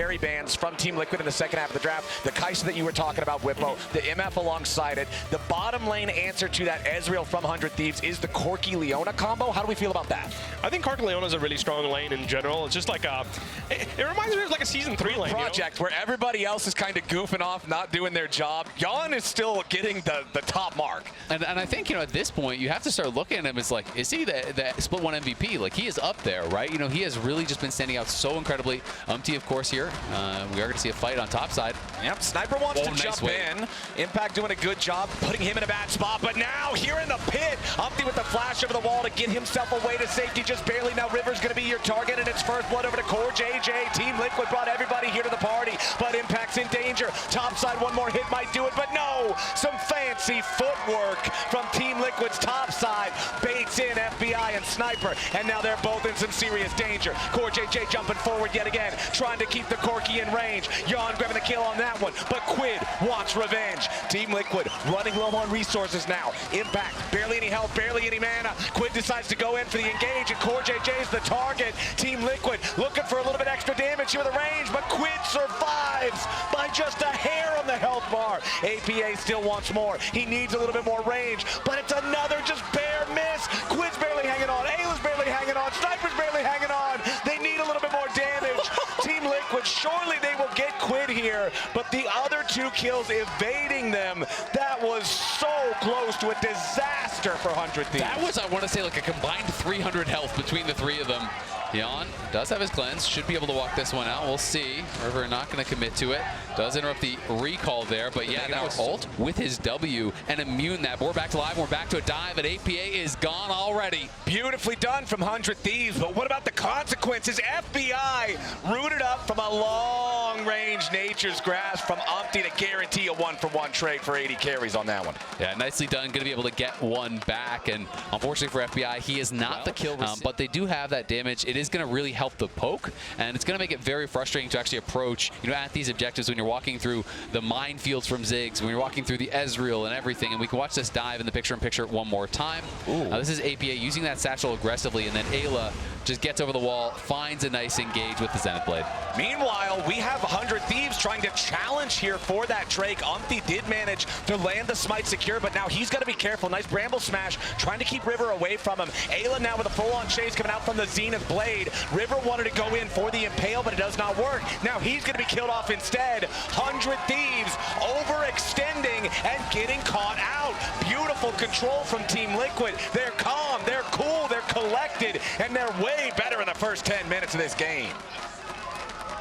carry bands from Team Liquid in the second half of the draft. The Kaisa that you were talking about, Whippo, the MF alongside it. The bottom lane answer to that Ezreal from 100 Thieves is the Corki Leona combo. How do we feel about that? I think Corki Leona is a really strong lane in general. It's just like a, it reminds me of like a Season 3 lane. Project, you know? Where everybody else is kind of goofing off, not doing their job. Yeon is still getting the top mark. And I think, you know, at this point, you have to start looking at him as like, is he the split one MVP? Like, he is up there, right? You know, he has really just been standing out so incredibly. UmTi, of course, here. We are going to see a fight on top side. Yep, Sniper wants to nice jump wave. in. Impact doing a good job putting him in a bad spot, but now here in the pit, UmTi with the flash over the wall to get himself away to safety just barely. Now River's going to be your target, and it's first blood over to CoreJJ. Team Liquid brought everybody here to the party, but Impact's in danger. Top side, one more hit might do it, but no! Some fancy footwork from Team Liquid's top side. Baits in FBI and Sniper, and now they're both in some serious danger. CoreJJ jumping forward yet again, trying to keep the Corki in range. Yeon grabbing the kill on that one, but Quid wants revenge. Team Liquid running low on resources now. Impact, barely any health, barely any mana. Quid decides to go in for the engage, and CoreJJ is the target. Team Liquid looking for a little bit extra damage here with the range, but Quid survives by just a hair on the health bar. APA still wants more. He needs a little bit more range, but it's another just bare miss. Quid's barely hanging on. Eyla's barely hanging on. Sniper's barely hanging on. They need a little bit more damage. Team Liquid, surely they will get Quid here, but the other two kills evading them. That was so close to a disaster for 100 Thieves. That was, I want to say, like a combined 300 health between the three of them. Yeon does have his cleanse, should be able to walk this one out. We'll see. River not going to commit to it. Does interrupt the recall there, but yeah, now ult with his W and immune that. We're back to live, we're back to a dive, and APA is gone already. Beautifully done from 100 Thieves, but what about the consequences? FBI rooted up from a long-range Nature's Grasp from UmTi to guarantee a one-for-one trade for 80 carries on that one. Yeah, nicely done. Going to be able to get one back, and unfortunately for FBI, he is not the kill, but they do have that damage. It is going to really help the poke, and it's going to make it very frustrating to actually approach, you know, at these objectives when you're walking through the minefields from Ziggs, when you're walking through the Ezreal and everything. And we can watch this dive in the picture-in-picture one more time. This is APA using that satchel aggressively, and then Eyla just gets over the wall, finds a nice engage with the Zenith Blade. Meanwhile, we have 100 Thieves trying to challenge here for that Drake. UmTi did manage to land the smite secure, but now he's got to be careful. Nice Bramble Smash, trying to keep River away from him. Eyla now with a full-on chase coming out from the Zenith Blade. River wanted to go in for the Impale, but it does not work. Now he's going to be killed off instead. 100 Thieves overextending and getting caught out. Beautiful control from Team Liquid. They're calm, they're cool, they're collected, and they're way better in the first 10 minutes of this game.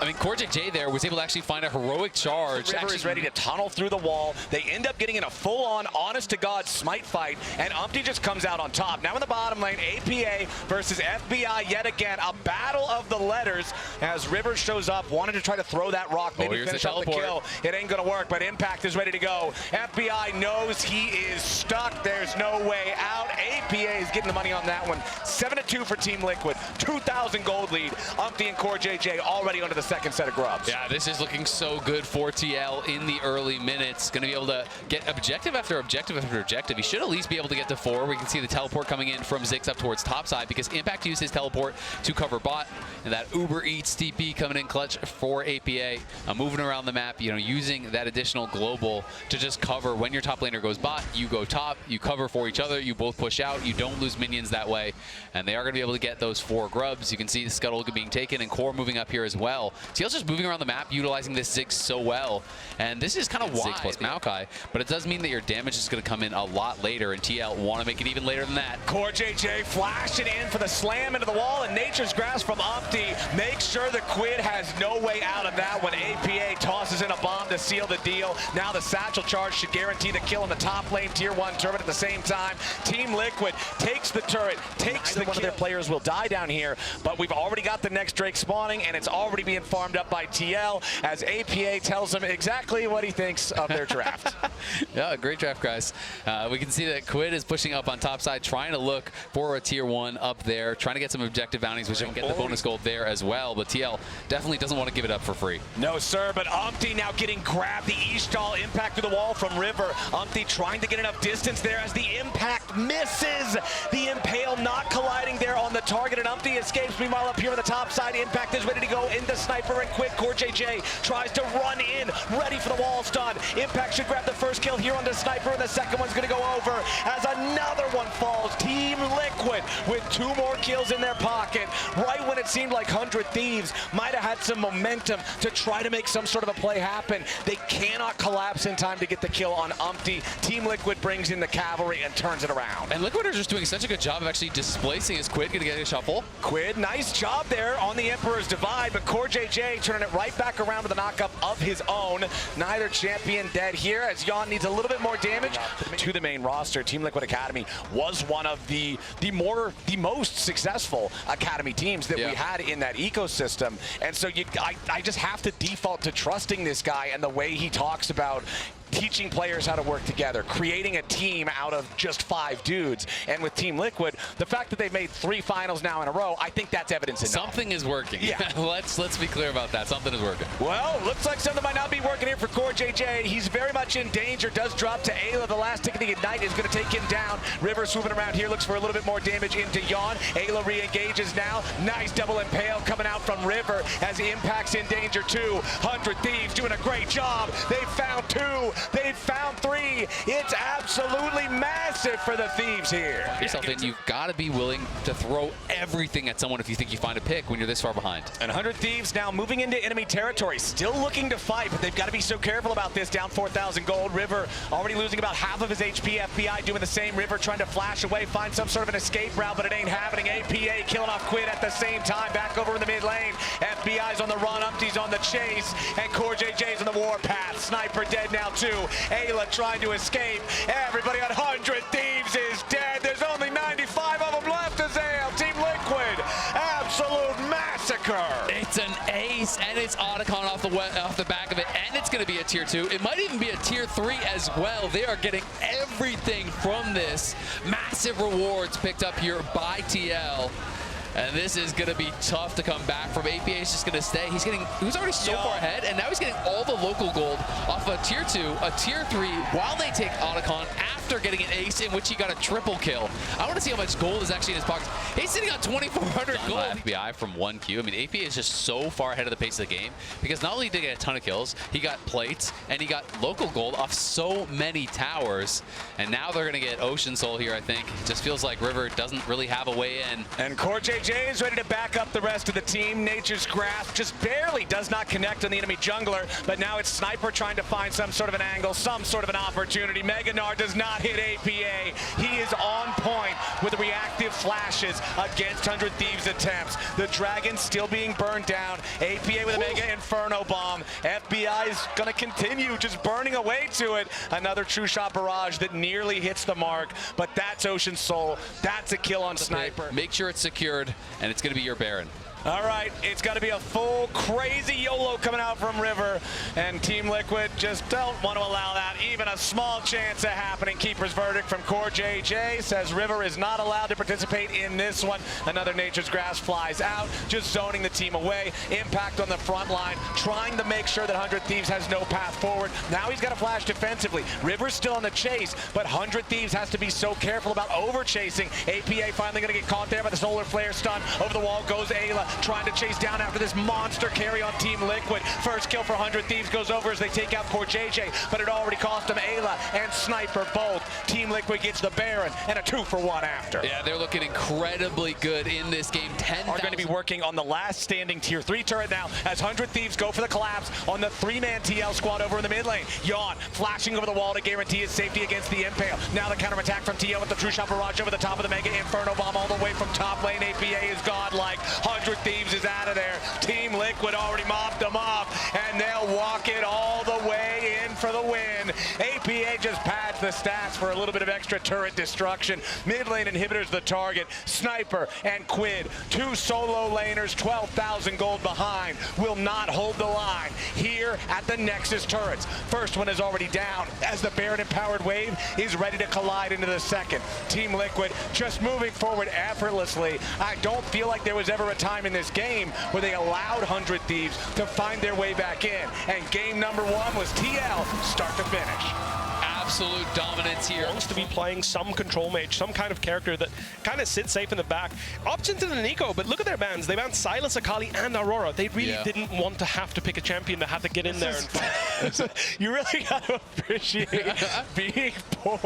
I mean, CoreJJ there was able to actually find a heroic charge. River is ready to tunnel through the wall. They end up getting in a full-on, honest-to-God smite fight, and UmTi just comes out on top. Now in the bottom lane, APA versus FBI yet again. A battle of the letters as River shows up, wanted to try to throw that rock, maybe finish up the kill. It ain't going to work, but Impact is ready to go. FBI knows he is stuck. There's no way out. APA is getting the money on that one. 7-2 for Team Liquid. 2,000 gold lead. UmTi and CoreJJ already under the second set of grubs. Yeah, this is looking so good for TL in the early minutes. Going to be able to get objective after objective after objective. He should at least be able to get to 4. We can see the teleport coming in from Ziggs up towards top side because Impact used his teleport to cover bot. And that Uber Eats TP coming in clutch for APA. Moving around the map, you know, using that additional global to just cover. When your top laner goes bot, you go top, you cover for each other, you both push out, you don't lose minions that way. And they are going to be able to get those 4 grubs. You can see the Scuttle being taken and Core moving up here as well. TL's just moving around the map, utilizing this Ziggs so well. And this is kind of why. Ziggs plus Maokai, but it does mean that your damage is going to come in a lot later, and TL want to make it even later than that. CoreJJ flashing in for the slam into the wall, and Nature's Grasp from UmTi makes sure the Quid has no way out of that when APA tosses in a bomb to seal the deal. Now the satchel charge should guarantee the kill in the top lane, tier 1 turret at the same time. Team Liquid takes the turret, takes the kill. One of their players will die down here, but we've already got the next Drake spawning, and it's already being farmed up by TL as APA tells him exactly what he thinks of their draft. Yeah, great draft, guys. We can see that Quid is pushing up on top side, trying to look for a tier 1 up there, trying to get some objective bounties, which will get the bonus gold there as well. But TL definitely doesn't want to give it up for free. No, sir, but UmTi now getting grabbed. The Ishtal impact through the wall from River. UmTi trying to get enough distance there as the impact misses. The Impale not colliding there on the target, and UmTi escapes. Meanwhile, up here on the top side, Impact is ready to go into Sniper and Quid. CoreJJ tries to run in, ready for the wall stun. Impact should grab the first kill here on the Sniper, and the second one's going to go over as another one falls. Team Liquid with 2 more kills in their pocket, right when it seemed like 100 Thieves might have had some momentum to try to make some sort of a play happen. They cannot collapse in time to get the kill on UmTi. Team Liquid brings in the cavalry and turns it around. And Liquid are just doing such a good job of actually displacing his Quid, going to get a shuffle. Quid, nice job there on the Emperor's Divide, but CoreJJ turning it right back around to the knockup of his own. Neither champion dead here, as Yeon needs a little bit more damage to the main roster. Team Liquid Academy was one of the most successful Academy teams that we had in that ecosystem. And so I just have to default to trusting this guy and the way he talks about teaching players how to work together, creating a team out of just 5 dudes. And with Team Liquid, the fact that they've made 3 finals now in a row, I think that's evidence enough. Something is working. Yeah. Let's be clear about that. Something is working. Well, looks like something might not be working here for CoreJJ. He's very much in danger. Does drop to Eyla. The last tick of the Ignite is going to take him down. River swooping around here, looks for a little bit more damage into Yeon. Eyla re-engages now. Nice double impale coming out from River as Impact's in danger too. 100 Thieves doing a great job. They found 2. They've found 3. It's absolutely massive for the Thieves here. Yourself in, you've got to be willing to throw everything at someone if you think you find a pick when you're this far behind. And 100 Thieves now moving into enemy territory, still looking to fight, but they've got to be so careful about this. Down 4,000 gold. River already losing about half of his HP. FBI doing the same. River trying to flash away, find some sort of an escape route, but it ain't happening. APA killing off Quid at the same time. Back over in the mid lane. FBI's on the run. UmTi's on the chase. And CoreJJ's on the warpath. Sniper dead now too. Eyla trying to escape. Everybody on 100 Thieves is dead. There's only 95 of them left as AL. Team Liquid, absolute massacre. It's an ace, and it's Otacon off the back of it, and it's going to be a tier 2. It might even be a tier 3 as well. They are getting everything from this. Massive rewards picked up here by TL. And this is going to be tough to come back from. APA is just going to stay. He was already so far ahead, and now he's getting all the local gold off a tier 2, a tier 3, while they take Otacon after getting an ace in which he got a triple kill. I want to see how much gold is actually in his pockets. He's sitting on 2,400 gold. FBI from 1Q. I mean, APA is just so far ahead of the pace of the game because not only did he get a ton of kills, he got plates, and he got local gold off so many towers. And now they're going to get Ocean Soul here, I think. It just feels like River doesn't really have a way in. And CoreJJ is ready to back up the rest of the team. Nature's Grasp just barely does not connect on the enemy jungler, but now it's Sniper trying to find some sort of an angle, some sort of an opportunity. Meganar does not hit APA. He is on point with reactive flashes against 100 Thieves attempts. The Dragon still being burned down. APA with a Mega Inferno Bomb. FBI is going to continue just burning away to it. Another True Shot Barrage that nearly hits the mark, but that's Ocean Soul. That's a kill on Sniper. Make sure it's secured, and it's going to be your Baron. All right, it's got to be a full crazy YOLO coming out from River, and Team Liquid just don't want to allow that even a small chance of happening. Keeper's verdict from CoreJJ says River is not allowed to participate in this one. Another Nature's Grasp flies out, just zoning the team away. Impact on the front line, trying to make sure that 100 Thieves has no path forward. Now he's got to flash defensively. River's still on the chase, but 100 Thieves has to be so careful about over-chasing. APA finally going to get caught there by the Solar Flare stun. Over the wall goes Eyla, trying to chase down after this monster carry on Team Liquid. First kill for 100 Thieves goes over as they take out CoreJJ, but it already cost them Eyla and Sniper both. Team Liquid gets the Baron and a 2-for-1 after. Yeah, they're looking incredibly good in this game. 10,000 are going to be working on the last standing tier 3 turret now as 100 Thieves go for the collapse on the 3-man TL squad over in the mid lane. Yeon flashing over the wall to guarantee his safety against the Impale. Now the counterattack from TL with the True Shot Barrage over the top of the Mega Inferno Bomb all the way from top lane. APA is godlike. 100 Thieves is out of there. Team Liquid already mopped them up, and they'll walk it all the way in for the win. APA just pads the stats for a little bit of extra turret destruction. Mid lane inhibitors the target. Sniper and Quid, 2 solo laners, 12,000 gold behind, will not hold the line here at the Nexus turrets. First one is already down as the Baron empowered wave is ready to collide into the second. Team Liquid just moving forward effortlessly. I don't feel like there was ever a time in this game where they allowed 100 Thieves to find their way back in. And game number 1 was TL start to finish. absolute dominance here. Wants to be playing some control mage, some kind of character that kind of sits safe in the back. Opts into the Nico, but look at their bans. They banned Silas, Akali, and Aurora. They really didn't want to have to pick a champion that had to get in there. You really got to appreciate being poor.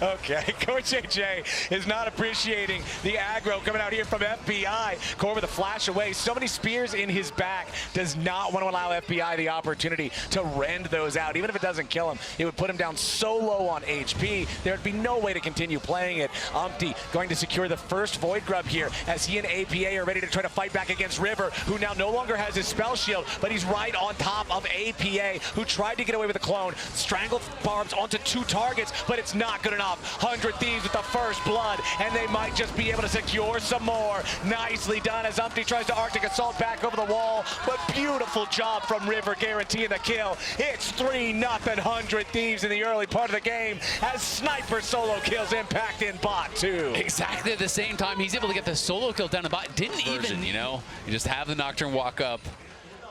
Okay, CoreJJ is not appreciating the aggro coming out here from FBI. Core with a flash away. So many spears in his back. Does not want to allow FBI the opportunity to rend those out. Even if it doesn't kill him, it would put him down so low on HP, there'd be no way to continue playing it. UmTi going to secure the first Void Grub here as he and APA are ready to try to fight back against River, who now no longer has his spell shield, but he's right on top of APA, who tried to get away with a clone. Strangled barbs onto 2 targets, but it's not good enough. 100 Thieves with the first blood, and they might just be able to secure some more. Nicely done as UmTi tries to Arctic Assault back over the wall, but beautiful job from River guaranteeing the kill. It's 3-0 100 Thieves in the early part of the game as Sniper solo kills Impact in bot 2. Exactly at the same time, he's able to get the solo kill down the bot. Didn't even, you just have the Nocturne walk up,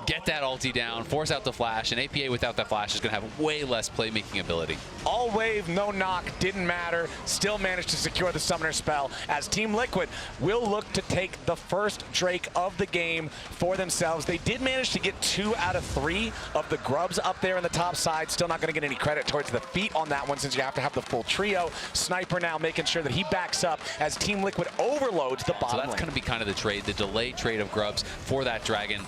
get that ulti down, force out the flash, and APA without that flash is going to have way less playmaking ability. All wave, no knock, didn't matter. Still managed to secure the Summoner spell as Team Liquid will look to take the first Drake of the game for themselves. They did manage to get 2 out of 3 of the grubs up there on the top side. Still not going to get any credit towards the feet on that one since you have to have the full trio. Sniper now making sure that he backs up as Team Liquid overloads the bottom lane. So that's going to be kind of the trade, the delayed trade of grubs for that dragon.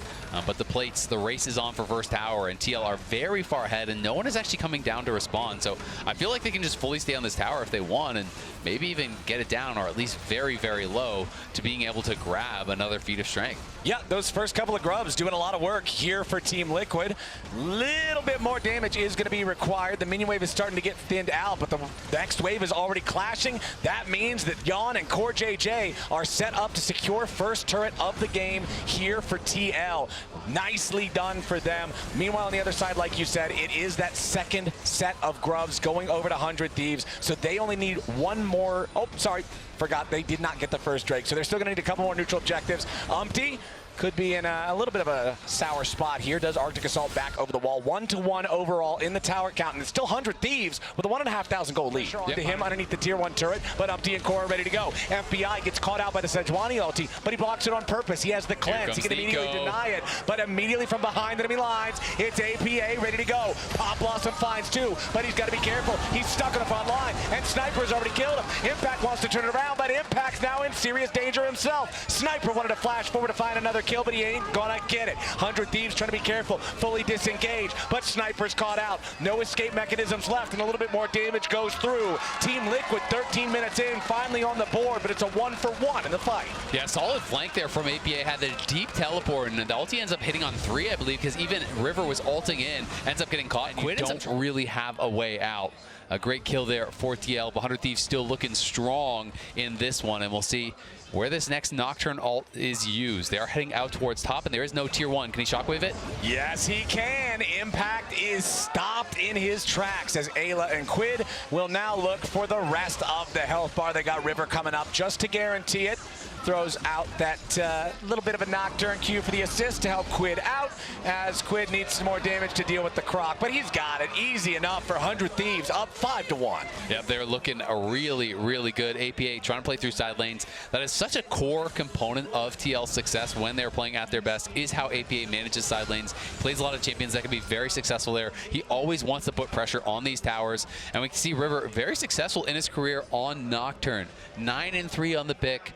But the plates, the race is on for first tower, and TL are very far ahead, and no one is actually coming down to respond. So I feel like they can just fully stay on this tower if they want, and maybe even get it down, or at least very, very low, to being able to grab another feat of strength. Yeah, those first couple of grubs doing a lot of work here for Team Liquid. Little bit more damage is going to be required. The minion wave is starting to get thinned out, but the next wave is already clashing. That means that Yeon and CoreJJ are set up to secure first turret of the game here for TL. Nicely done for them. Meanwhile, on the other side, like you said, it is that second set of grubs going over to 100 Thieves, so they only need one more. Oh, sorry, forgot they did not get the first Drake, so they're still going to need a couple more neutral objectives. UmTi could be in a little bit of a sour spot here. Does Arctic Assault back over the wall. 1-1 overall in the tower count, and it's still 100 Thieves with a 1,500 gold lead. Yep. To him underneath the tier 1 turret, but UmTi and Core are ready to go. FBI gets caught out by the Sejuani ulti, but he blocks it on purpose. He has the cleanse. He can immediately deny it, but immediately from behind the enemy lines, it's APA ready to go. Pop Blossom finds 2, but he's got to be careful. He's stuck on the front line, and Sniper's already killed him. Impact wants to turn it around, but Impact's now in serious danger himself. Sniper wanted to flash forward to find another kill, but he ain't gonna get it. 100 Thieves trying to be careful, fully disengaged, but Sniper's caught out. No escape mechanisms left, and a little bit more damage goes through. Team Liquid 13 minutes in, finally on the board, but it's a 1-for-1 in the fight. Yeah, solid flank there from APA. Had the deep teleport, and the ulti ends up hitting on 3, I believe, because even River was ulting in, ends up getting caught, and Quid don't really have a way out. A great kill there for TL. 100 Thieves still looking strong in this one, and we'll see where this next Nocturne ult is used. They are heading out towards top, and there is no tier 1. Can he shockwave it? Yes, he can. Impact is stopped in his tracks as Eyla and Quid will now look for the rest of the health bar. They got River coming up just to guarantee it. Throws out that little bit of a Nocturne Q for the assist to help Quid out, as Quid needs some more damage to deal with the Croc, but he's got it easy enough for 100 Thieves, up 5-1. Yep, they're looking really, really good. APA trying to play through side lanes. That is such a core component of TL's success when they're playing at their best, is how APA manages side lanes. Plays a lot of champions that can be very successful there. He always wants to put pressure on these towers, and we can see River very successful in his career on Nocturne. 9-3 on the pick,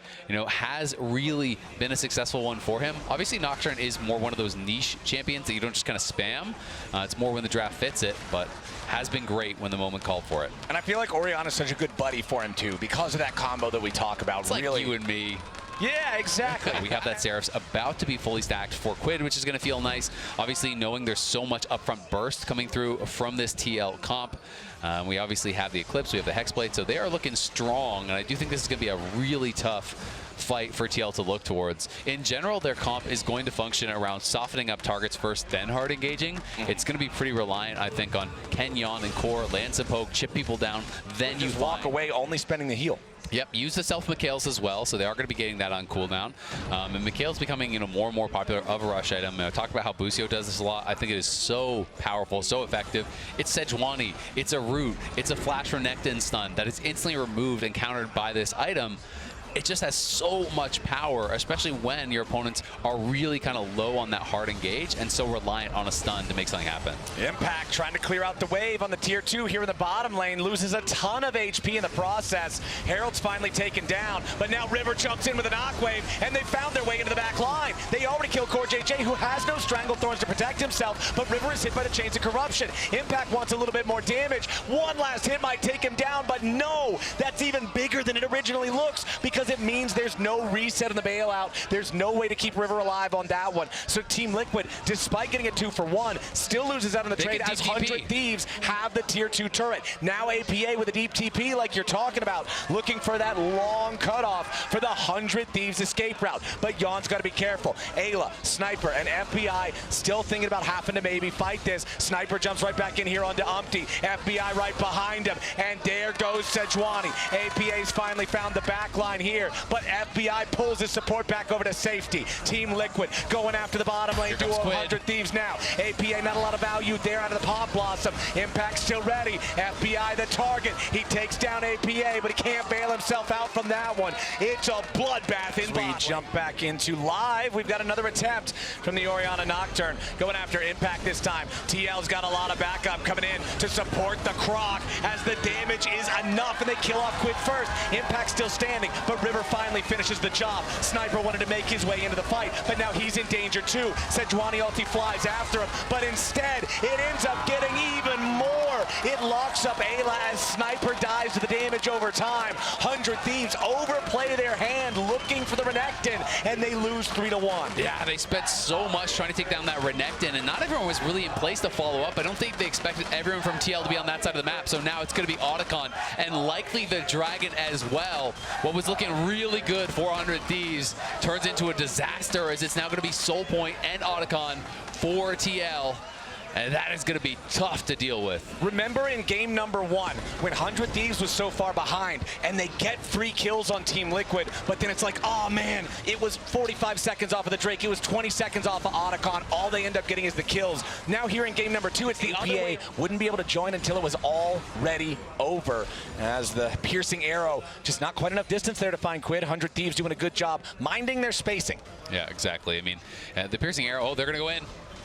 has really been a successful one for him. Obviously, Nocturne is more one of those niche champions that you don't just kind of spam. It's more when the draft fits it, but has been great when the moment called for it. And I feel like Oriana's such a good buddy for him, too, because of that combo that we talk about. It's like you and me. Yeah, exactly. We have that Seraph's about to be fully stacked for Quid, which is going to feel nice. Obviously, knowing there's so much upfront burst coming through from this TL comp. We obviously have the Eclipse, we have the Hexblade, so they are looking strong, and I do think this is going to be a really tough fight for TL to look towards. In general, their comp is going to function around softening up targets first, then hard engaging. It's going to be pretty reliant, I think, on Ken Yeon and Core, land some poke, chip people down, then you walk away, only spending the heal. Yep, use the self Mikhails as well, so they are going to be getting that on cooldown. And Mikhail's becoming, more and more popular of a rush item. I talked about how Busio does this a lot. I think it is so powerful, so effective. It's Sejuani, it's a root, it's a flash Renekton stun that is instantly removed and countered by this item. It just has so much power, especially when your opponents are really kind of low on that hard engage and so reliant on a stun to make something happen. Impact trying to clear out the wave on the tier 2 here in the bottom lane, loses a ton of HP in the process. Herald's finally taken down, but now River jumps in with a knock wave, and they found their way into the back line. They already killed CoreJJ, who has no Stranglethorns to protect himself, but River is hit by the Chains of Corruption. Impact wants a little bit more damage. One last hit might take him down, but no, that's even bigger than it originally looks, because it means there's no reset on the bailout. There's no way to keep River alive on that one. So Team Liquid, despite getting a 2-for-1, still loses out on the trade as 100 Thieves have the tier 2 turret. Now APA with a deep TP like you're talking about, looking for that long cutoff for the 100 Thieves escape route. But Yeon's got to be careful. Eyla, Sniper, and FBI still thinking about having to maybe fight this. Sniper jumps right back in here onto UmTi. FBI right behind him, and there goes Sejuani. APA's finally found the back line here, but FBI pulls his support back over to safety. Team Liquid going after the bottom lane duo of 100 Thieves now. APA not a lot of value there out of the Pop Blossom. Impact still ready. FBI the target. He takes down APA, but he can't bail himself out from that one. It's a bloodbath in We jump back into live. We've got another attempt from the Orianna Nocturne going after Impact this time. TL's got a lot of backup coming in to support the Croc as the damage is enough, and they kill off Quid first. Impact still standing, but River finally finishes the job. Sniper wanted to make his way into the fight, but now he's in danger too. Sejuani ulti flies after him, but instead it ends up getting even more. It locks up Eyla as Sniper dies to the damage over time. 100 Thieves overplay their hand looking for the Renekton, and they lose 3-1. Yeah, they spent so much trying to take down that Renekton, and not everyone was really in place to follow up. I don't think they expected everyone from TL to be on that side of the map, so now it's going to be Otacon and likely the Dragon as well. What was looking really good for 100 Thieves turns into a disaster, as it's now going to be Soul Point and Otacon for TL. And that is going to be tough to deal with. Remember in game number 1, when 100 Thieves was so far behind, and they get 3 kills on Team Liquid, but then it's like, oh man, it was 45 seconds off of the Drake, it was 20 seconds off of Otacon, all they end up getting is the kills. Now here in game number 2, it's the APA wouldn't be able to join until it was already over, as the piercing arrow, just not quite enough distance there to find Quid. 100 Thieves doing a good job minding their spacing. Yeah, exactly. I mean, the piercing arrow, oh, they're going to go in.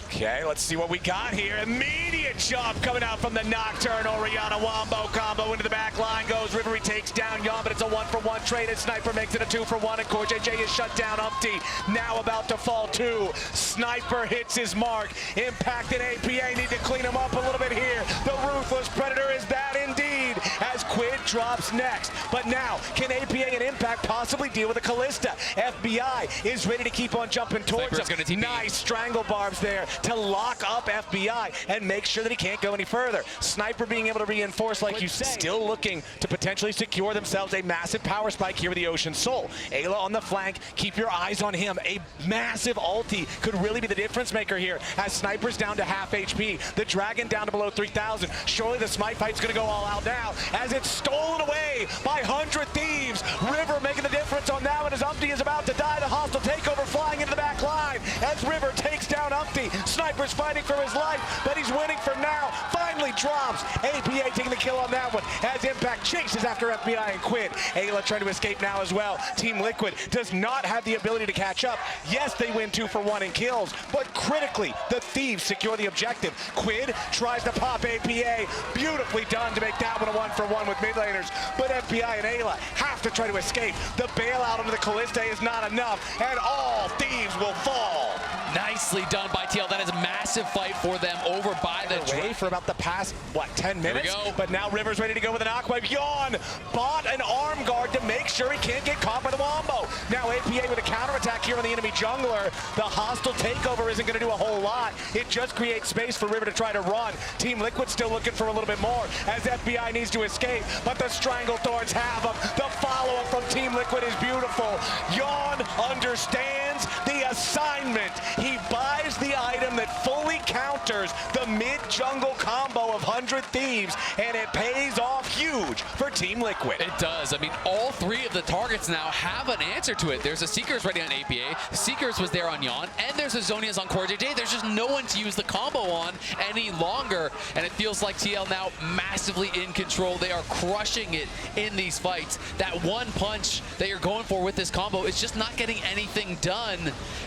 Okay, let's see what we got here. Immediate jump coming out from the Nocturne. Orianna Wombo combo into the back line goes. River, he takes down Yeon, but it's a 1-for-1 trade, and Sniper makes it a 2-for-1, and CoreJJ is shut down. UmTi now about to fall too. Sniper hits his mark. Impact and APA need to clean him up a little bit here. The Ruthless Predator is that indeed, as Quid drops next. But now, can APA and Impact possibly deal with a Callista? FBI is ready to keep on jumping towards him. Nice strangle barbs there to lock up FBI and make sure that he can't go any further. Sniper being able to reinforce, like you say, still looking to potentially secure themselves a massive power spike here with the Ocean Soul. Eyla on the flank, keep your eyes on him. A massive ulti could really be the difference maker here, as Sniper's down to half HP. The Dragon down to below 3,000. Surely the Smite fight's gonna go all out now, as it's stolen away by 100 Thieves. River making the difference on that one, as UmTi is about to die. The hostile takeover flying into the back line, as River takes down UmTi. Sniper's fighting for his life, but he's winning for now. Finally drops. APA taking the kill on that one, as Impact chases after FBI and Quid. Eyla trying to escape now as well. Team Liquid does not have the ability to catch up. Yes, they win 2-for-1 in kills, but critically, the Thieves secure the objective. Quid tries to pop APA. Beautifully done to make that one a 1-for-1 with mid laners, but FBI and Eyla have to try to escape. The bailout onto the Callista is not enough, and all Thieves will fall. Nicely done by TL. That is a massive fight for them over by the way for about the past, what, 10 minutes? But now River's ready to go with an Aquawave. Yeon bought an arm guard to make sure he can't get caught by the Wombo. Now APA with a counterattack here on the enemy jungler. The hostile takeover isn't going to do a whole lot. It just creates space for River to try to run. Team Liquid still looking for a little bit more, as FBI needs to escape, but the Stranglethorns have him. The follow-up from Team Liquid is beautiful. Yeon Thieves, and it pays off huge for Team Liquid. It does. I mean, all three of the targets now have an answer to it. There's a Seekers ready on APA, Seekers was there on Yeon, and there's a Zhonya's on CoreJJ. There's just no one to use the combo on any longer, and it feels like TL now massively in control. They are crushing it in these fights. That one punch that you're going for with this combo is just not getting anything done,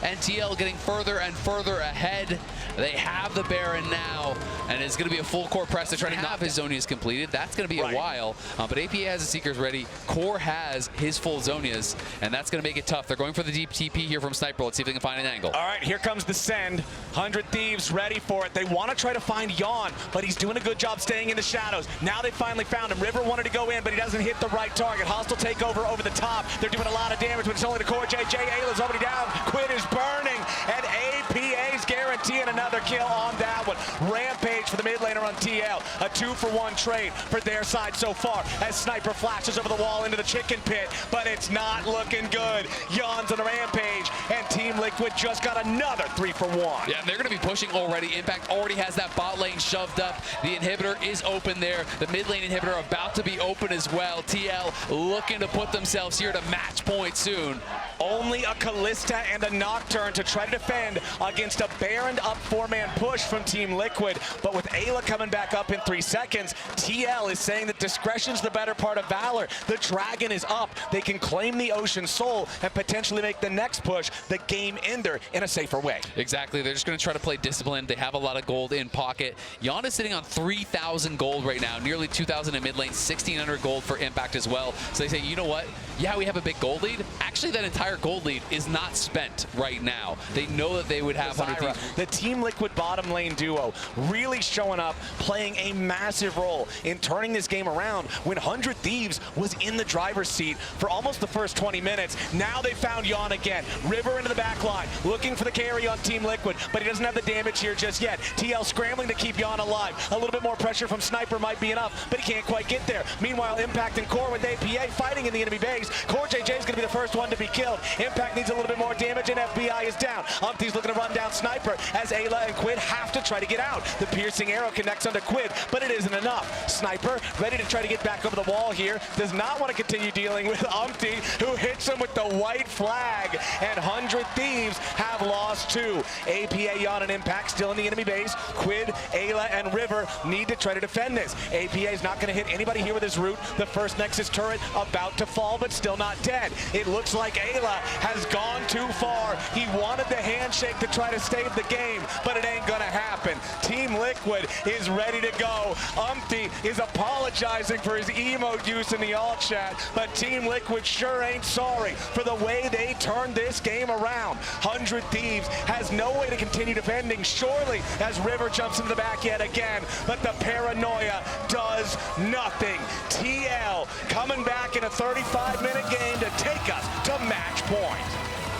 and TL getting further and further ahead. They have the Baron now, and it's going to be a full court press to try to have his Zhonya's completed. That's going to be a while, but APA has the Seekers ready. Core has his full Zhonya's, and that's going to make it tough. They're going for the deep TP here from Sniper. Let's see if they can find an angle. All right, here comes the send. 100 Thieves ready for it. They want to try to find Yeon, but he's doing a good job staying in the shadows. Now they finally found him. River wanted to go in, but he doesn't hit the right target. Hostile takeover over the top. They're doing a lot of damage, but it's only the CoreJJ. Eyla's already down. Quid is burning, and APA's guaranteeing another kill on that one. Rampage for the mid laner on TL. A 2-for-1 trade for their side so far, as Sniper flashes over the wall into the chicken pit, but it's not looking good. Yeon's on the rampage, and Team Liquid just got another 3-for-1. Yeah, they're going to be pushing already. Impact already has that bot lane shoved up. The inhibitor is open there. The mid lane inhibitor about to be open as well. TL looking to put themselves here to match point soon. Only a Callista and a Nocturne to try to defend against a Baron up 4-man push from Team Liquid. But with Eyla coming back up in 3 seconds, TL is saying that discretion's the better part of valor. The dragon is up. They can claim the Ocean Soul and potentially make the next push the game ender in a safer way. Exactly. They're just going to try to play disciplined. They have a lot of gold in pocket. Yeon is sitting on 3,000 gold right now, nearly 2,000 in mid lane, 1,600 gold for Impact as well. So they say, you know what? Yeah, we have a big gold lead. Actually, that entire gold lead is not spent right now. They know that they would have 100 Thieves. The Team Liquid bottom lane duo really showing up, playing a massive role in turning this game around when 100 Thieves was in the driver's seat for almost the first 20 minutes. Now they found Yeon again. River into the back line, looking for the carry on Team Liquid, but he doesn't have the damage here just yet. TL scrambling to keep Yeon alive. A little bit more pressure from Sniper might be enough, but he can't quite get there. Meanwhile, Impact and Core with APA fighting in the enemy base. CoreJJ is going to be the first one to be killed. Impact needs a little bit more damage, and FBI is down. UmTi's looking to run down Sniper as Eyla and Quid have to try to get out. The piercing arrow connects onto Quid, but it isn't enough. Sniper ready to try to get back over the wall here. Does not want to continue dealing with UmTi, who hits him with the white flag, and 100 Thieves have lost 2. APA, Yeon, and Impact still in the enemy base. Quid, Eyla, and River need to try to defend this. APA is not going to hit anybody here with his root. The first Nexus turret about to fall, but still not dead. It looks like Eyla has gone too far. He wanted the handshake to try to save the game, but it ain't gonna happen. Team Liquid is ready to go. UmTi is apologizing for his emote use in the alt chat, but Team Liquid sure ain't sorry for the way they turned this game around. 100 Thieves has no way to continue defending, surely, as River jumps into the back yet again, but the paranoia does nothing. TL coming back in a 35-minute game to take us to match point.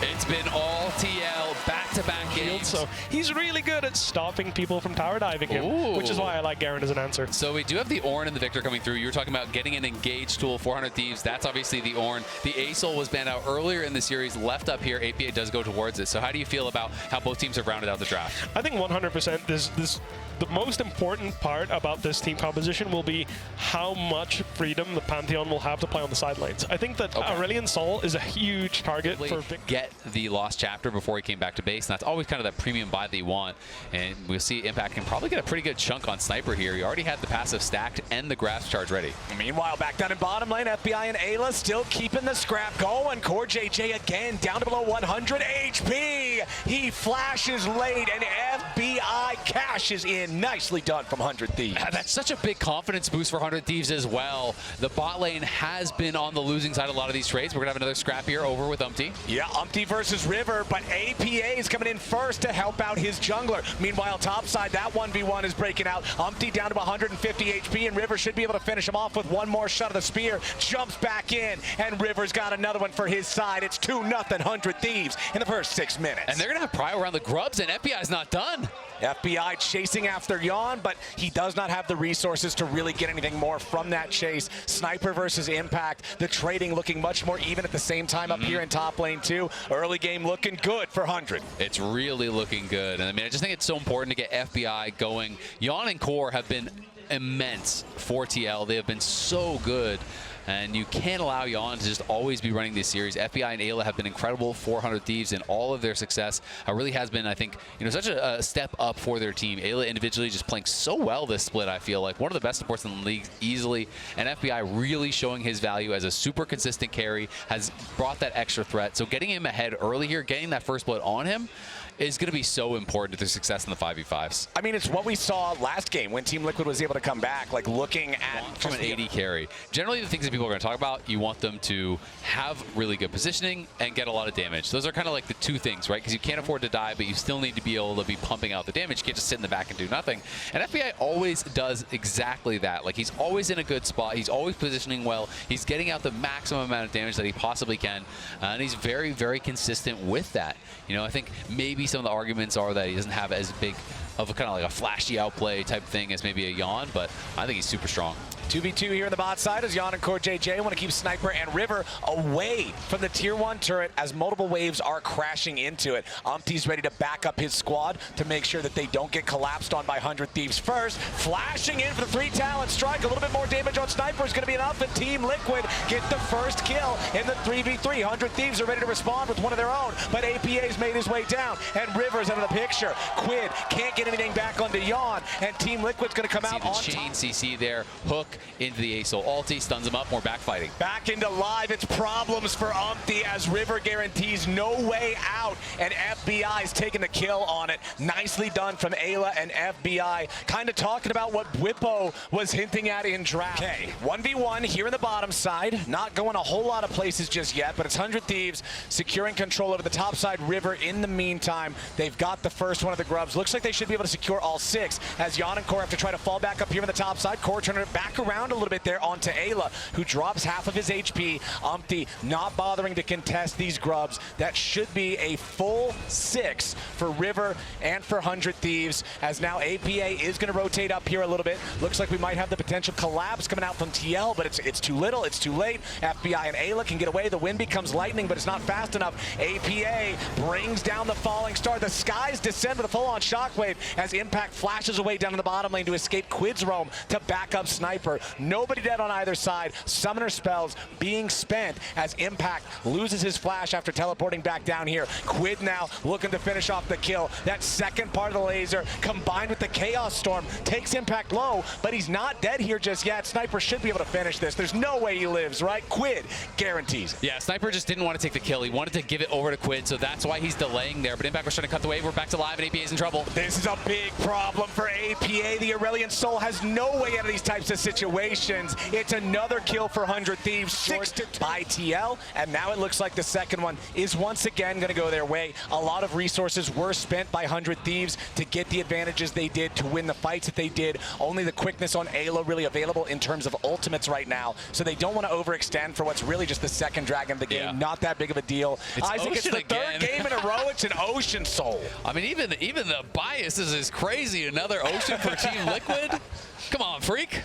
It's been all TL back-to-back games. So he's really good at stopping people from tower diving him, which is why I like Garen as an answer. So we do have the Ornn and the Victor coming through. You were talking about getting an engaged tool, 400 Thieves. That's obviously the Ornn. The A-Soul was banned out earlier in the series, left up here. APA does go towards it. So how do you feel about how both teams have rounded out the draft? I think 100% the most important part about this team composition will be how much freedom the Pantheon will have to play on the side lanes. I think that Aurelion Sol is a huge target for Victor. Get the Lost Chapter before he came back to base, and that's always kind of that premium buy that you want. And we'll see Impact can probably get a pretty good chunk on Sniper here. He already had the passive stacked and the grasp charge ready. Meanwhile, back down in bottom lane, FBI and Eyla still keeping the scrap going. CoreJJ again down to below 100 HP. He flashes late, and FBI cashes in. Nicely done from 100 Thieves. That's such a big confidence boost for 100 Thieves as well. The bot lane has been on the losing side of a lot of these trades. We're going to have another scrap here over with UmTi. Yeah, UmTi versus River, but APA is coming in first to help out his jungler. Meanwhile, topside, that 1v1 is breaking out. UmTi down to 150 HP, and River should be able to finish him off with one more shot of the spear. Jumps back in, and River's got another one for his side. It's 2-0 100 Thieves in the first 6 minutes. And they're going to have Prio around the grubs, and FBI's not done. FBI chasing after Yeon, but he does not have the resources to really get anything more from that chase. Sniper versus Impact, the trading looking much more even at the same time up here in top lane too. Early game looking good for 100. It's really looking good. And I mean, I just think it's so important to get FBI going. Yeon and Core have been immense for TL. They have been so good. And you can't allow Yeon to just always be running this series. FBI and Eyla have been incredible 400 Thieves in all of their success. Really has been, I think, such a step up for their team. Eyla individually just playing so well this split, I feel like. One of the best supports in the league easily. And FBI really showing his value as a super consistent carry, has brought that extra threat. So getting him ahead early here, getting that first blood on him, is going to be so important to their success in the 5v5s. I mean, it's what we saw last game when Team Liquid was able to come back, like looking at from an AD carry. Generally, the things that people are going to talk about, you want them to have really good positioning and get a lot of damage. Those are kind of like the two things, right? Because you can't afford to die, but you still need to be able to be pumping out the damage. You can't just sit in the back and do nothing. And FBI always does exactly that. Like, he's always in a good spot. He's always positioning well. He's getting out the maximum amount of damage that he possibly can. And he's very, very consistent with that. I think maybe some of the arguments are that he doesn't have as big of a kind of like a flashy outplay type thing as maybe a Yeon, but I think he's super strong. 2v2 here on the bot side as Yeon and CoreJJ want to keep Sniper and River away from the tier 1 turret as multiple waves are crashing into it. UmTi's ready to back up his squad to make sure that they don't get collapsed on by 100 Thieves first. Flashing in for the 3 talent strike. A little bit more damage on Sniper is going to be enough, and Team Liquid get the first kill in the 3v3. 100 Thieves are ready to respond with one of their own, but APA's made his way down, and River's out of the picture. Quid can't get anything back onto Yeon, and Team Liquid's going to come out on top. Chain CC there, hook into the ace. So ulti stuns him up, more backfighting. Back into live, it's problems for UmTi as River guarantees no way out, and FBI's taking the kill on it. Nicely done from Eyla and FBI. Kind of talking about what Whippo was hinting at in draft. Okay, 1v1 here in the bottom side. Not going a whole lot of places just yet, but it's 100 Thieves securing control over the top side. River in the meantime, they've got the first one of the grubs. Looks like they should be able to secure all 6 as Yeon and Core have to try to fall back up here on the top side. Core turning it back around a little bit there onto Eyla, who drops half of his HP. UmTi not bothering to contest these grubs. That should be a full 6 for River and for 100 Thieves, as now APA is going to rotate up here a little bit. Looks like we might have the potential collapse coming out from TL, but it's too little, it's too late. FBI and Eyla can get away. The wind becomes lightning, but it's not fast enough. APA brings down the falling star. The skies descend with a full-on shockwave as Impact flashes away down in the bottom lane to escape Quid's roam to back up Sniper. Nobody dead on either side. Summoner spells being spent as Impact loses his flash after teleporting back down here. Quid now looking to finish off the kill. That second part of the laser combined with the Chaos Storm takes Impact low, but he's not dead here just yet. Sniper should be able to finish this. There's no way he lives, right? Quid guarantees it. Yeah, Sniper just didn't want to take the kill. He wanted to give it over to Quid, so that's why he's delaying there. But Impact was trying to cut the wave. We're back to live, and APA's in trouble. This is a big problem for APA. The Aurelion Soul has no way out of these types of situations. It's another kill for 100 Thieves, 6 by TL, and now it looks like the second one is once again going to go their way. A lot of resources were spent by 100 Thieves to get the advantages they did, to win the fights that they did. Only the quickness on Eyla really available in terms of ultimates right now, so they don't want to overextend for what's really just the second dragon of the game. Yeah. Not that big of a deal. Isaac, it's the third game in a row. It's an Ocean Soul. I mean, even the bias is crazy. Another Ocean for Team Liquid. Come on, freak.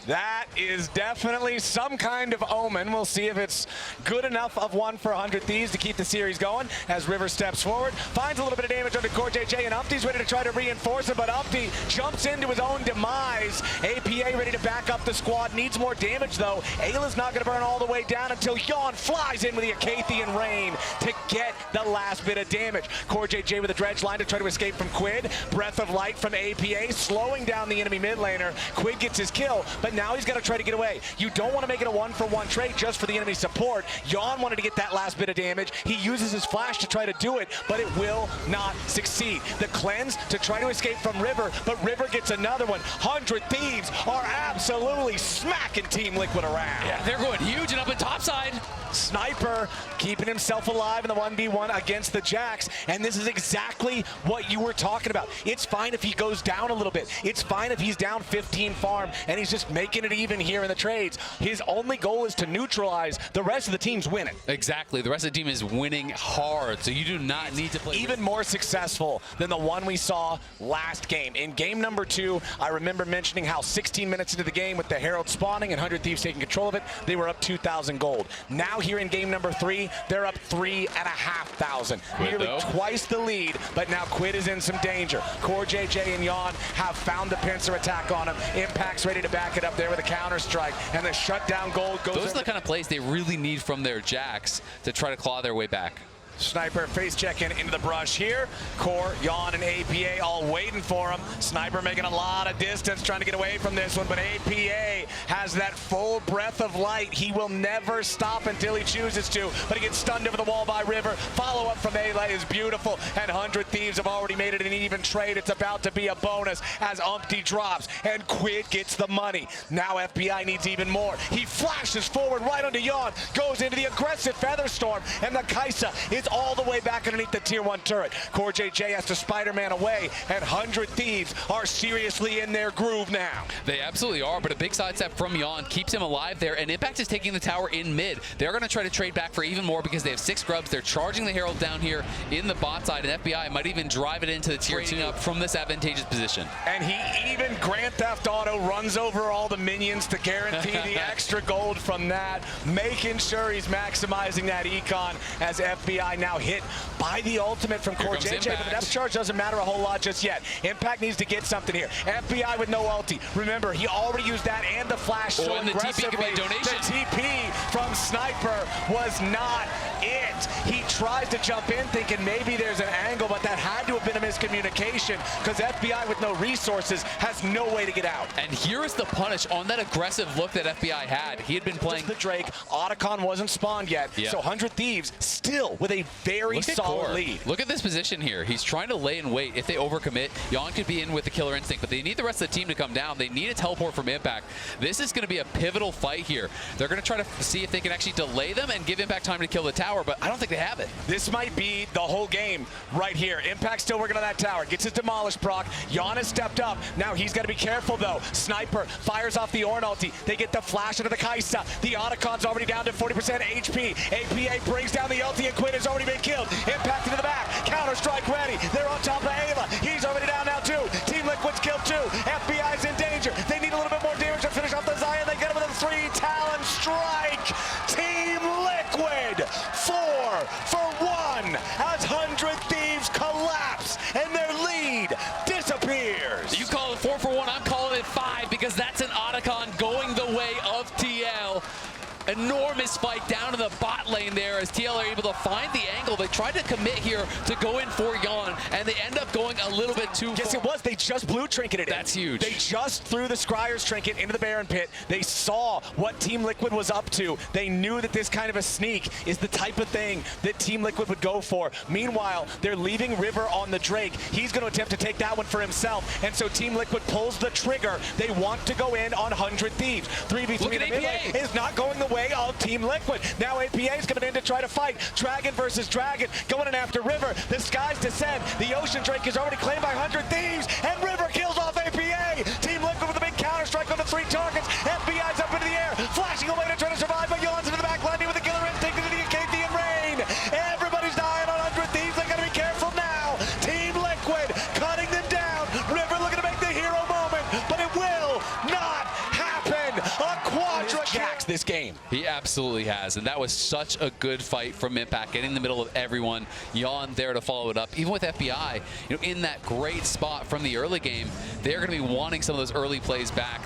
That is definitely some kind of omen. We'll see if it's good enough of one for 100 Thieves to keep the series going as River steps forward, finds a little bit of damage under CoreJJ, and UmTi's ready to try to reinforce it, but UmTi jumps into his own demise. APA ready to back up the squad, needs more damage though. Ayla's not going to burn all the way down until Yeon flies in with the Acathian Rain to get the last bit of damage. CoreJJ with a dredge line to try to escape from Quid. Breath of Light from APA, slowing down the enemy mid laner. Quid gets his kill, but now he's got to try to get away. You don't want to make it a one-for-one trade just for the enemy support. Yeon wanted to get that last bit of damage. He uses his flash to try to do it, but it will not succeed. The cleanse to try to escape from River, but River gets another one. 100 Thieves are absolutely smacking Team Liquid around. Yeah, they're going huge and up in topside. Sniper keeping himself alive in the 1v1 against the Jacks, and this is exactly what you were talking about. It's fine if he goes down a little bit. It's fine if he's down 15 farm and he's just making making it even here in the trades. His only goal is to neutralize. The rest of the team's winning. Exactly. The rest of the team is winning hard, so you do not need to play. Even more successful than the one we saw last game. In game number 2, I remember mentioning how 16 minutes into the game with the Herald spawning and 100 Thieves taking control of it, they were up 2,000 gold. Now here in game number 3, they're up 3,500. Nearly twice the lead, but now Quid is in some danger. CoreJJ and Yeon have found the pincer attack on him. Impact's ready to back it up there with a counter strike, and the shutdown gold goes. Those are the kind of plays they really need from their Jacks to try to claw their way back. Sniper face checking into the brush here. Core, Yeon, and APA all waiting for him. Sniper making a lot of distance, trying to get away from this one, but APA has that full breath of light. He will never stop until he chooses to, but he gets stunned over the wall by River. Follow-up from Eyla is beautiful, and 100 Thieves have already made it an even trade. It's about to be a bonus as UmTi drops, and Quid gets the money. Now FBI needs even more. He flashes forward right onto Yeon, goes into the aggressive Featherstorm, and the Kaisa is all the way back underneath the tier 1 turret. CoreJJ has to Spider-Man away, and 100 Thieves are seriously in their groove now. They absolutely are, but a big sidestep from Yeon keeps him alive there, and Impact is taking the tower in mid. They're going to try to trade back for even more because they have 6 grubs. They're charging the Herald down here in the bot side, and FBI might even drive it into the tier 2 up from this advantageous position. And he even Grand Theft Auto runs over all the minions to guarantee the extra gold from that, making sure he's maximizing that econ as FBI now hit by the ultimate from CoreJJ, but the depth charge doesn't matter a whole lot just yet. Impact needs to get something here. FBI with no ulti. Remember, he already used that and the flash so and the aggressively. TP could be a donation. The TP from Sniper was not it. He tries to jump in thinking maybe there's an angle, but that had to have been a miscommunication because FBI with no resources has no way to get out. And here is the punish on that aggressive look that FBI had. He had been playing the Drake. Otacon wasn't spawned yet, so 100 Thieves still with a very solid lead. Look at this position here. He's trying to lay in wait. If they overcommit, Yeon could be in with the killer instinct, but they need the rest of the team to come down. They need a teleport from Impact. This is going to be a pivotal fight here. They're going to try to see if they can actually delay them and give Impact time to kill the tower, but I don't think they have it. This might be the whole game right here. Impact still working on that tower. Gets his demolished proc. Yeon has stepped up. Now he's got to be careful though. Sniper fires off the Ornn ulti. They get the flash into the Kaisa. The Otacon's already down to 40% HP. APA brings down the ulti and Quid has already been killed. Impact into the back. Counter-strike ready. They're on top of Eyla. He's already down now too. Team Liquid's killed too. FBI's in danger. They need a little bit more damage to finish off the Zion. They get him with a 3 Talon strike. Team Liquid 4 for 1 as 100 Thieves collapse and their lead disappears. You call it 4 for 1. I'm calling it 5 because that's an Otacon going the way of TL. Enormous fight down in the bot lane there as TL are able to find the angle. They tried to commit here to go in for Yeon, and they end up going a little bit too far. Yes, it was. They just blue trinketed it. That's huge. They just threw the Scryer's trinket into the Baron pit. They saw what Team Liquid was up to. They knew that this kind of a sneak is the type of thing that Team Liquid would go for. Meanwhile, they're leaving River on the Drake. He's going to attempt to take that one for himself, and so Team Liquid pulls the trigger. They want to go in on 100 Thieves. 3v3 in the mid lane is not going the way of Team Liquid. Now APA is coming in to try to fight. Dragon versus Dragon, going in after River. The skies descend. The Ocean Drake is already claimed by 100 Thieves, and River kills off APA. Team Liquid with a big counter strike on the 3 targets. FBI's up into the air, flashing away to try to survive, but Yeon's into the back, landing with a killer instinct into the Acathian rain. Everybody's dying on 100 Thieves. They gotta be careful now. Team Liquid cutting them down. River looking to make the hero moment, but it will not happen. A quadra jacks this game. He absolutely has, and that was such a good fight from Impact, getting in the middle of everyone. Yeon there to follow it up. Even with FBI, in that great spot from the early game, they're going to be wanting some of those early plays back.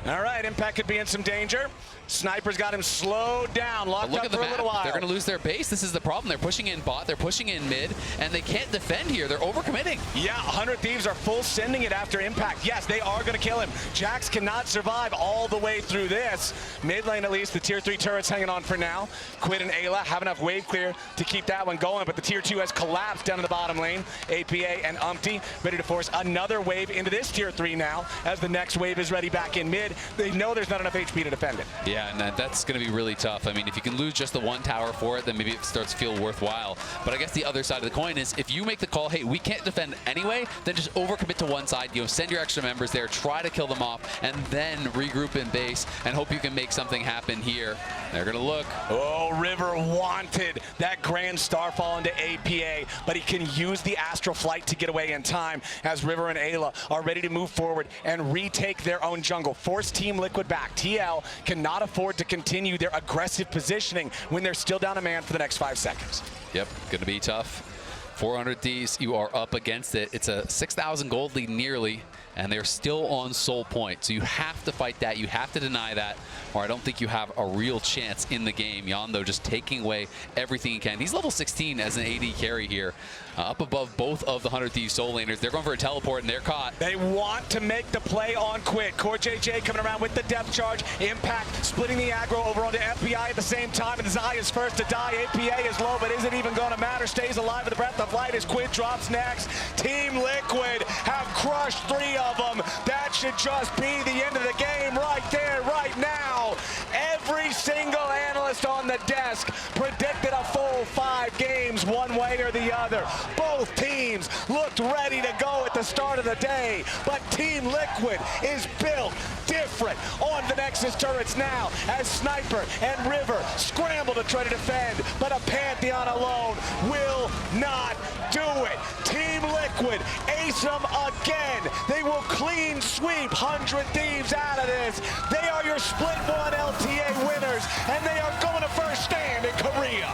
All right, Impact could be in some danger. Sniper's got him slowed down, locked up for a little while. They're going to lose their base. This is the problem. They're pushing in bot, they're pushing in mid, and they can't defend here. They're overcommitting. Yeah, 100 Thieves are full sending it after Impact. Yes, they are going to kill him. Jax cannot survive all the way through this. Mid lane, at least, the tier 3 turret's hanging on for now. Quid and Eyla have enough wave clear to keep that one going, but the tier 2 has collapsed down in the bottom lane. APA and UmTi ready to force another wave into this tier 3 now, as the next wave is ready back in mid. Quid, they know there's not enough HP to defend it. Yeah, and that's going to be really tough. I mean, if you can lose just the one tower for it, then maybe it starts to feel worthwhile. But I guess the other side of the coin is if you make the call, hey, we can't defend anyway, then just overcommit to one side, send your extra members there, try to kill them off, and then regroup in base and hope you can make something happen here. They're going to look. Oh, River wanted that Grand Starfall into APA, but he can use the Astral Flight to get away in time as River and Eyla are ready to move forward and retake their own jungle. Force Team Liquid back. TL cannot afford to continue their aggressive positioning when they're still down a man for the next 5 seconds. Yep, going to be tough. 400 Ds, you are up against it. It's a 6,000 gold lead nearly, and they're still on soul point. So you have to fight that. You have to deny that, or I don't think you have a real chance in the game. Yeon, though, just taking away everything he can. He's level 16 as an AD carry here, up above both of the 100 Thieves soul laners. They're going for a teleport, and they're caught. They want to make the play on Quid. CoreJJ coming around with the depth charge. Impact splitting the aggro over onto FBI at the same time, and Zai is first to die. APA is low, but isn't even going to matter. Stays alive with the breath of light as Quid drops next. Team Liquid have crushed 3 of them. That should just be the end of the game right there, right now. Every single analyst on the desk predicted a full 5 games one way or the other. Both teams looked ready to go at the start of the day, but Team Liquid is built different on the Nexus turrets now as Sniper and River scramble to try to defend, but a Pantheon alone will not do it. Team Liquid ace them again. They will clean sweep 100 Thieves out of this. They are your split 1 LTA winners, and they are going to first stand in Korea.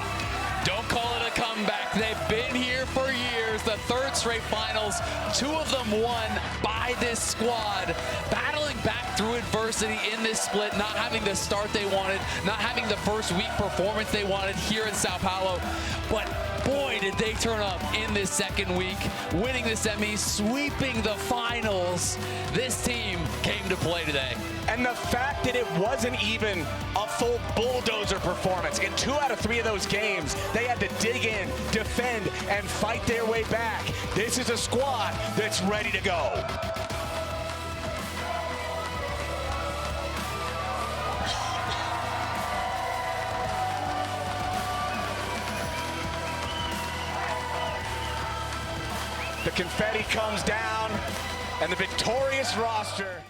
Don't call it a comeback. They've been here for years. The 3rd straight finals, 2 of them won by this squad. Battling back through adversity in this split, not having the start they wanted, not having the first week performance they wanted here in Sao Paulo. But boy, did they turn up in this 2nd week, winning the semis, sweeping the finals. This team came to play today. And the fact that it wasn't even a full bulldozer performance. In 2 out of 3 of those games, they had to dig in, defend, and fight their way back. This is a squad that's ready to go. The confetti comes down, and the victorious roster